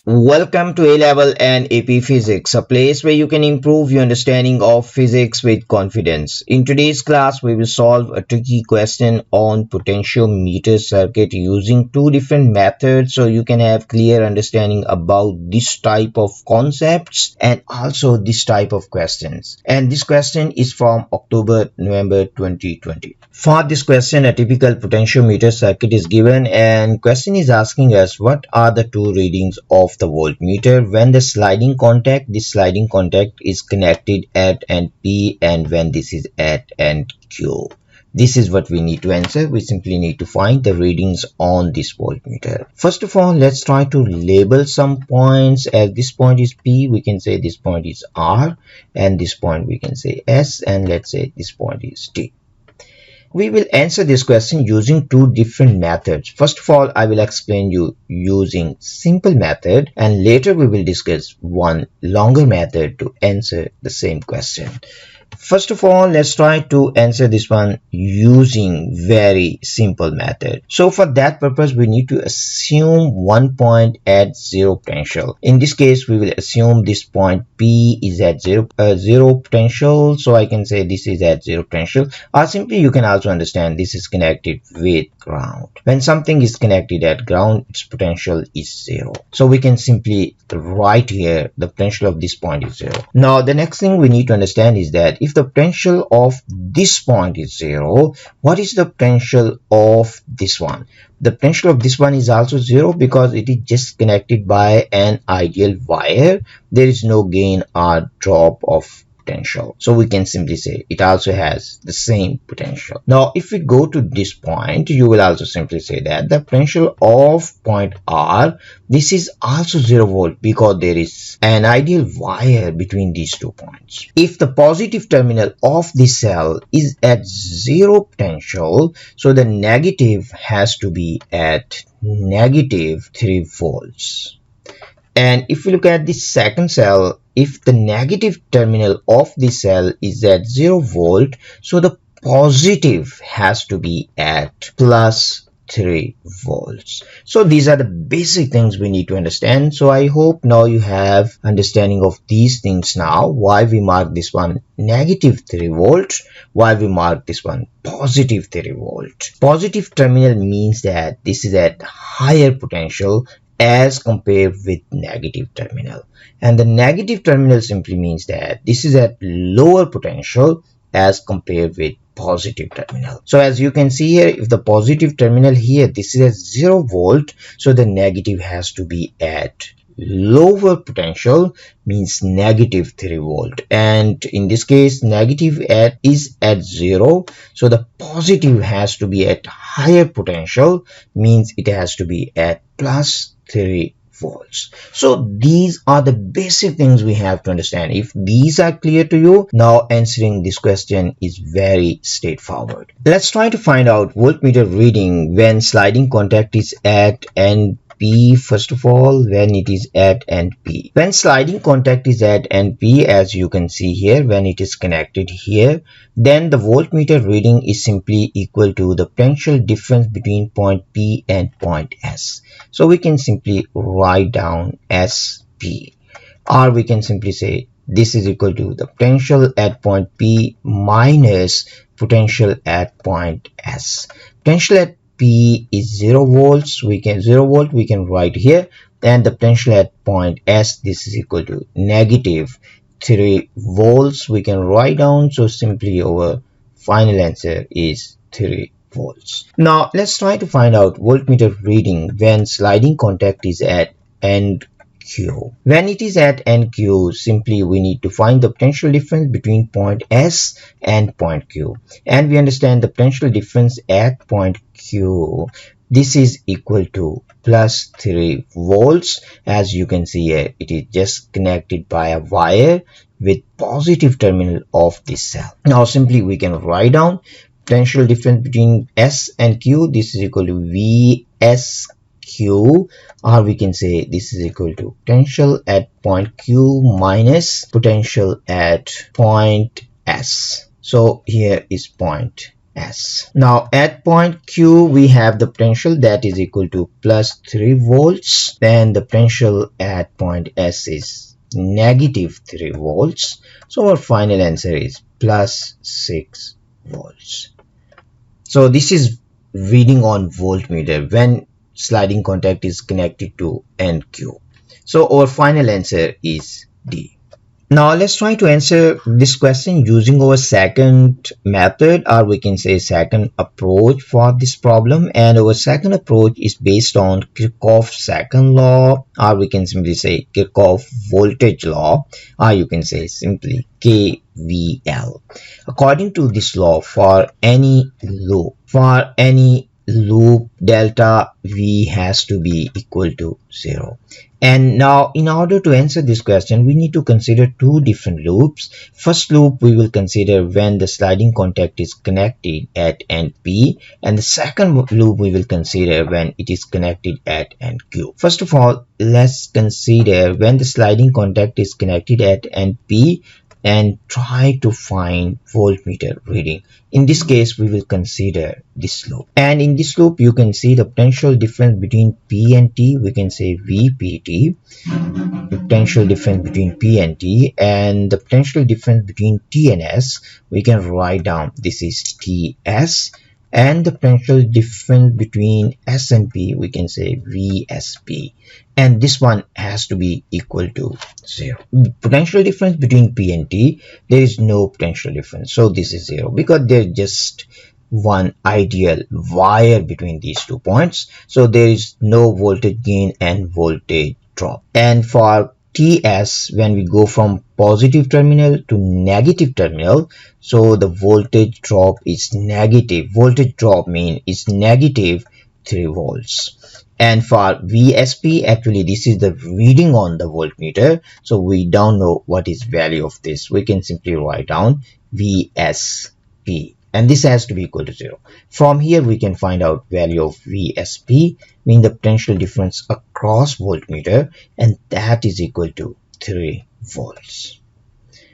Welcome to A-Level and AP Physics, a place where you can improve your understanding of physics with confidence. In today's class, we will solve a tricky question on potentiometer circuit using two different methods so you can have clear understanding about this type of concepts and also this type of questions. And this question is from November 2020. For this question, a typical potentiometer circuit is given and question is asking us what are the two readings of the voltmeter when the sliding contact, is connected at end P and when this is at end Q. This is what we need to answer. We simply need to find the readings on this voltmeter. First of all, let's try to label some points. As this point is P, we can say this point is R, and this point we can say S, and let's say this point is T. We will answer this question using two different methods. First of all, I will explain you using simple method, and later we will discuss one longer method to answer the same question. First of all, let's try to answer this one using very simple method. So for that purpose, we need to assume one point at zero potential. In this case, we will assume this point P is at zero potential. So I can say this is at zero potential, or simply you can also understand this is connected with ground. When something is connected at ground, its potential is zero. So we can simply write here the potential of this point is zero. Now the next thing we need to understand is that if the potential of this point is zero, what is the potential of this one? The potential of this one is also zero because it is just connected by an ideal wire. There is no gain or drop of potential. So we can simply say it also has the same potential. Now if we go to this point, you will also simply say that the potential of point R, this is also 0 volt because there is an ideal wire between these 2 points. If the positive terminal of the cell is at 0 potential, so the negative has to be at negative 3 volts. And if you look at the second cell, if the negative terminal of the cell is at 0 volt, so the positive has to be at plus 3 volts. So these are the basic things we need to understand. So I hope now you have understanding of these things now. Why we mark this one negative 3 volt, why we mark this one positive 3 volt. Positive terminal means that this is at higher potential as compared with negative terminal, and the negative terminal simply means that this is at lower potential as compared with positive terminal. So as you can see here, if the positive terminal here, this is at 0 volt, so the negative has to be at lower potential, means negative 3 volt, and in this case negative is at 0, so the positive has to be at higher potential, means it has to be at plus 3 volts. So these are the basic things we have to understand. If these are clear to you, now answering this question is very straightforward. Let's try to find out voltmeter reading when sliding contact is at end P. First of all, when it is at end P. When sliding contact is at end P, as you can see here, when it is connected here, then the voltmeter reading is simply equal to the potential difference between point P and point S. So we can simply write down SP, or we can simply say this is equal to the potential at point P minus potential at point S. Potential at P is 0 volts, we can write here, and the potential at point S, this is equal to negative 3 volts, we can write down. So simply our final answer is 3 volts. Now let's try to find out voltmeter reading when sliding contact is at end Q. When it is at end Q, simply we need to find the potential difference between point S and point Q, and we understand the potential difference at point Q, this is equal to plus 3 volts. As you can see here, it is just connected by a wire with positive terminal of this cell. Now simply we can write down potential difference between S and Q, this is equal to VS Q, or we can say this is equal to potential at point Q minus potential at point S. So here is point S. Now at point Q we have the potential that is equal to plus 3 volts. Then the potential at point S is negative 3 volts. So our final answer is plus 6 volts. So this is reading on voltmeter when sliding contact is connected to NQ. So our final answer is D. Now let's try to answer this question using our second method, or we can say second approach for this problem. And our second approach is based on Kirchhoff's second law, or we can simply say Kirchhoff voltage law, or you can say simply KVL. According to this law, for any loop delta V has to be equal to 0. And now in order to answer this question, we need to consider two different loops. First loop we will consider when the sliding contact is connected at end P, and the second loop we will consider when it is connected at end Q. First of all, let's consider when the sliding contact is connected at end P and try to find voltmeter reading. In this case, we will consider this loop. And in this loop, you can see the potential difference between P and T. We can say VPT, the potential difference between P and T, and the potential difference between T and S. We can write down this is TS, and the potential difference between S and P, we can say VSP. And this one has to be equal to 0. Potential difference between P and T, there is no potential difference. So this is 0 because there's just one ideal wire between these 2 points. So there is no voltage gain and voltage drop. And for TS, when we go from positive terminal to negative terminal, so the voltage drop is negative. Voltage drop means it's negative 3 volts. And for VSP, actually this is the reading on the voltmeter, so we don't know what is value of this. We can simply write down VSP, and this has to be equal to 0. From here we can find out value of VSP, mean the potential difference across voltmeter, and that is equal to 3 volts.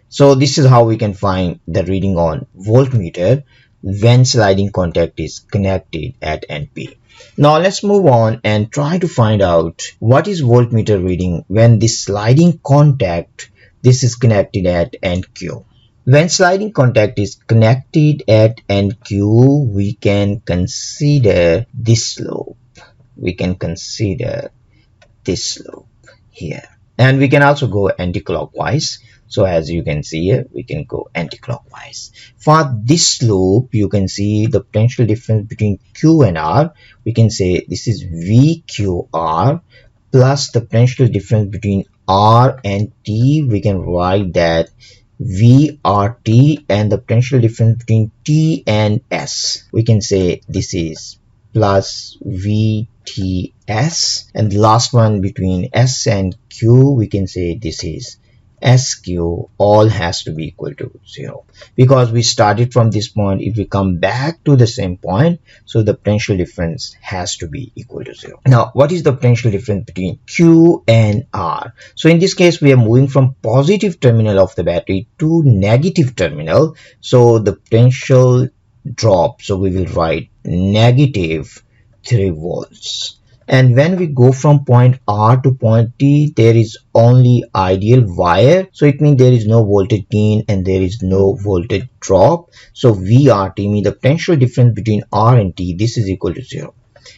So this is how we can find the reading on voltmeter when sliding contact is connected at NP. Now let's move on and try to find out what is voltmeter reading when this sliding contact this is connected at NQ. When sliding contact is connected at NQ, we can consider this loop. We can consider this loop here, and we can also go anti-clockwise. So as you can see here, we can go anti-clockwise. For this loop, you can see the potential difference between Q and R. We can say this is VQR plus the potential difference between R and T. We can write that VRT, and the potential difference between T and S. We can say this is plus VTS, and the last one between S and Q, we can say this is SQ. All has to be equal to 0 because we started from this point. If we come back to the same point, so the potential difference has to be equal to 0. Now what is the potential difference between Q and R? So in this case we are moving from positive terminal of the battery to negative terminal, so the potential drop, so we will write negative 3 volts. And when we go from point R to point T, there is only ideal wire, so it means there is no voltage gain and there is no voltage drop. So VRT means the potential difference between R and T, this is equal to 0.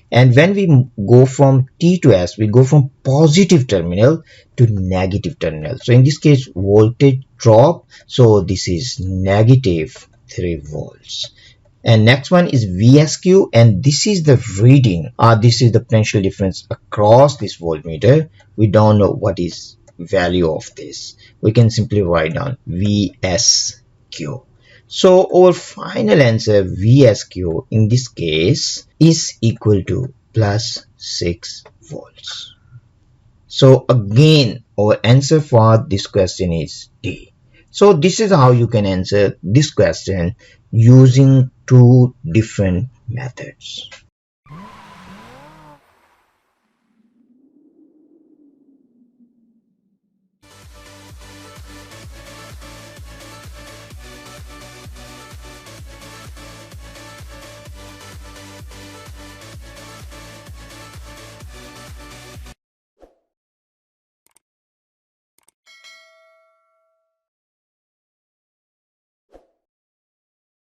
And when we go from T to S, we go from positive terminal to negative terminal. So in this case voltage drop, so this is negative 3 volts. And next one is VSQ, and this is the reading, this is the potential difference across this voltmeter. We don't know what is value of this. We can simply write down VSQ. So our final answer VSQ in this case is equal to plus 6 volts. So again our answer for this question is D. So this is how you can answer this question using two different methods.